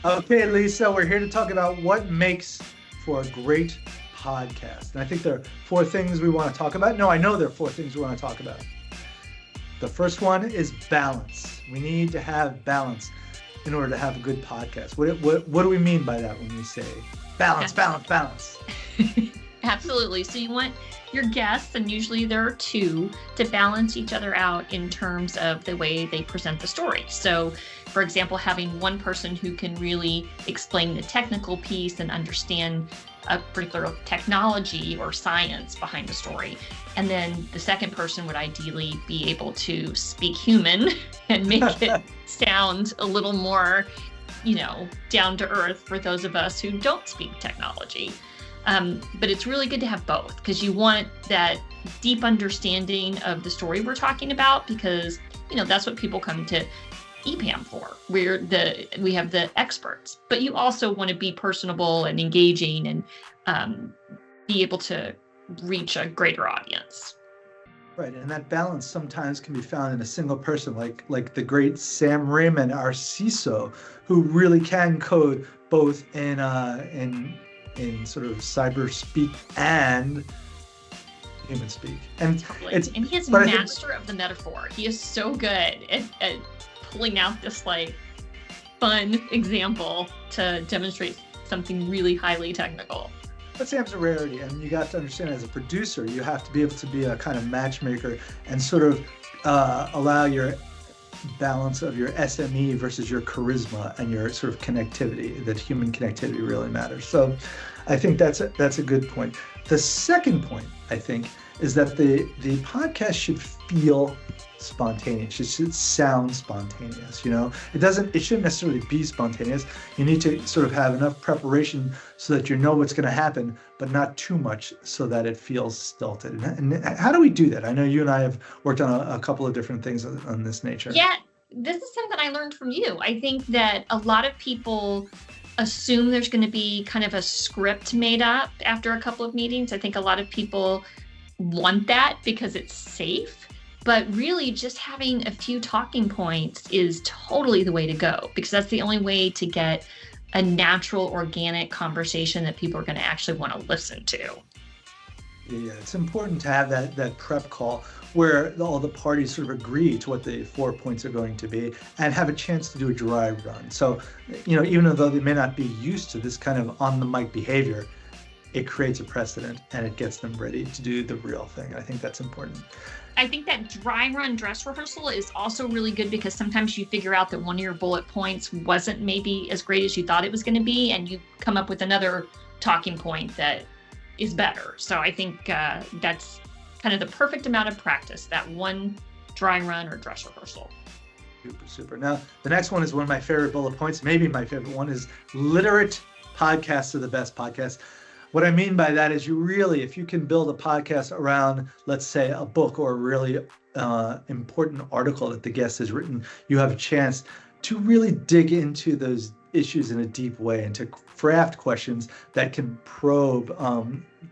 Okay, Lisa, we're here to talk about what makes for a great podcast. And I think there are four things we want to talk about. No, I know there are four things we want to talk about. The first one is balance. We need to have balance in order to have a good podcast. What do we mean by that when we say balance, balance, balance? Absolutely. So you want your guests, and usually there are two, to balance each other out in terms of the way they present the story. So, for example, having one person who can really explain the technical piece and understand a particular technology or science behind the story. And then the second person would ideally be able to speak human and make it sound a little more, down to earth for those of us who don't speak technology. But it's really good to have both, because you want that deep understanding of the story we're talking about, because, that's what people come to EPAM for. We have the experts, but you also want to be personable and engaging and be able to reach a greater audience. Right, and that balance sometimes can be found in a single person, like the great Sam Raymond, our CISO, who really can code both in sort of cyber speak and human speak. And totally. And he is master of the metaphor. He is so good at pulling out this fun example to demonstrate something really highly technical. But Sam's a rarity, and you got to understand, as a producer, you have to be able to be a kind of matchmaker and sort of allow your balance of your SME versus your charisma and your sort of connectivity, that human connectivity really matters. So I think that's a good point. The second point, I think, is that the podcast should feel spontaneous. It should sound spontaneous. It shouldn't necessarily be spontaneous. You need to sort of have enough preparation so that you know what's going to happen, but not too much so that it feels stilted. And how do we do that? I know you and I have worked on a couple of different things on this nature. Yeah, this is something I learned from you. I think that a lot of people assume there's going to be kind of a script made up after a couple of meetings. I think a lot of people want that because it's safe. But really, just having a few talking points is totally the way to go, because that's the only way to get a natural, organic conversation that people are going to actually want to listen to. Yeah, it's important to have that prep call where all the parties sort of agree to what the 4 points are going to be and have a chance to do a dry run. So, even though they may not be used to this kind of on the mic behavior, it creates a precedent and it gets them ready to do the real thing. I think that's important. I think that dry run dress rehearsal is also really good, because sometimes you figure out that one of your bullet points wasn't maybe as great as you thought it was going to be, and you come up with another talking point that is better. So I think that's kind of the perfect amount of practice, that one dry run or dress rehearsal. Super. Now, the next one is one of my favorite bullet points. Maybe my favorite one is literate podcasts are the best podcasts. What I mean by that is if you can build a podcast around, let's say, a book or a really important article that the guest has written, you have a chance to really dig into those issues in a deep way and to craft questions that can probe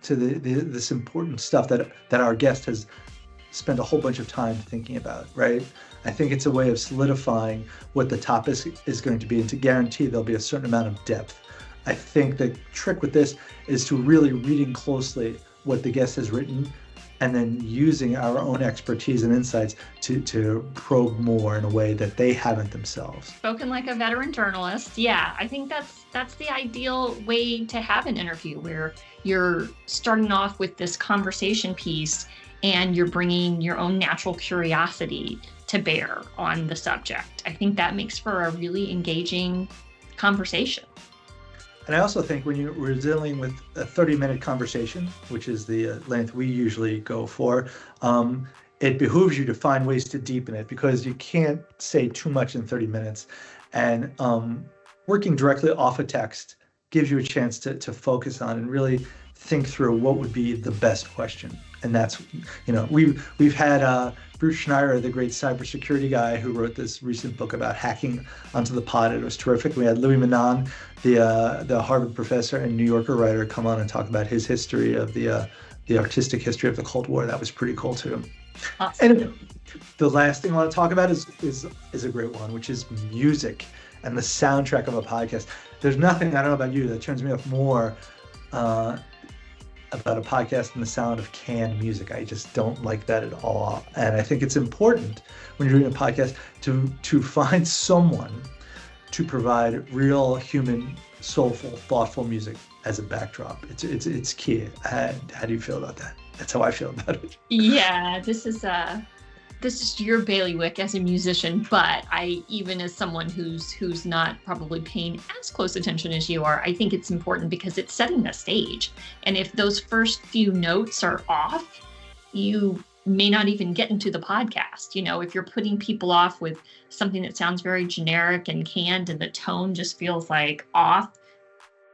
to this important stuff that our guest has spent a whole bunch of time thinking about, right? I think it's a way of solidifying what the topic is going to be and to guarantee there'll be a certain amount of depth. I think the trick with this is to really reading closely what the guest has written and then using our own expertise and insights to probe more in a way that they haven't themselves. Spoken like a veteran journalist. Yeah, I think that's the ideal way to have an interview, where you're starting off with this conversation piece and you're bringing your own natural curiosity to bear on the subject. I think that makes for a really engaging conversation. And I also think when we're dealing with a 30-minute conversation, which is the length we usually go for, it behooves you to find ways to deepen it, because you can't say too much in 30 minutes. And working directly off a text gives you a chance to focus on and really think through what would be the best question. And that's, we've had Bruce Schneier, the great cybersecurity guy who wrote this recent book about hacking, onto the pod. It was terrific. We had Louis Menand, the Harvard professor and New Yorker writer, come on and talk about his history of the artistic history of the Cold War. That was pretty cool too. Awesome. And the last thing I want to talk about is a great one, which is music and the soundtrack of a podcast. There's nothing, I don't know about you, that turns me off more about a podcast than the sound of canned music. I just don't like that at all. And I think it's important when you're doing a podcast to find someone to provide real human, soulful, thoughtful music as a backdrop. It's key. How do you feel about that? That's how I feel about it. Yeah, this is your bailiwick as a musician, but even as someone who's not probably paying as close attention as you are, I think it's important because it's setting the stage. And if those first few notes are off, you may not even get into the podcast. If you're putting people off with something that sounds very generic and canned and the tone just feels like off,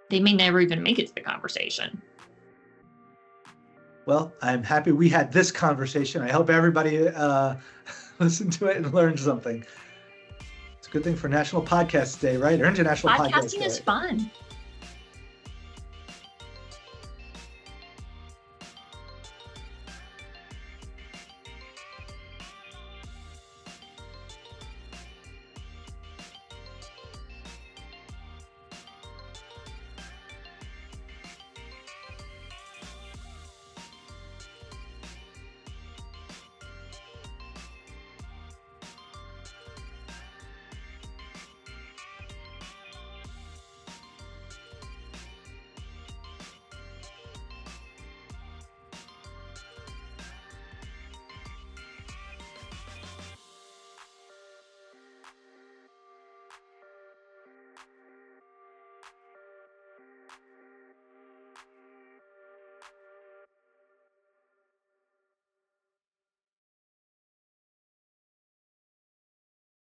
they may never even make it to the conversation. Well, I'm happy we had this conversation. I hope everybody listened to it and learned something. It's a good thing for National Podcast Day, right? Or International Podcast Day. Podcasting is fun.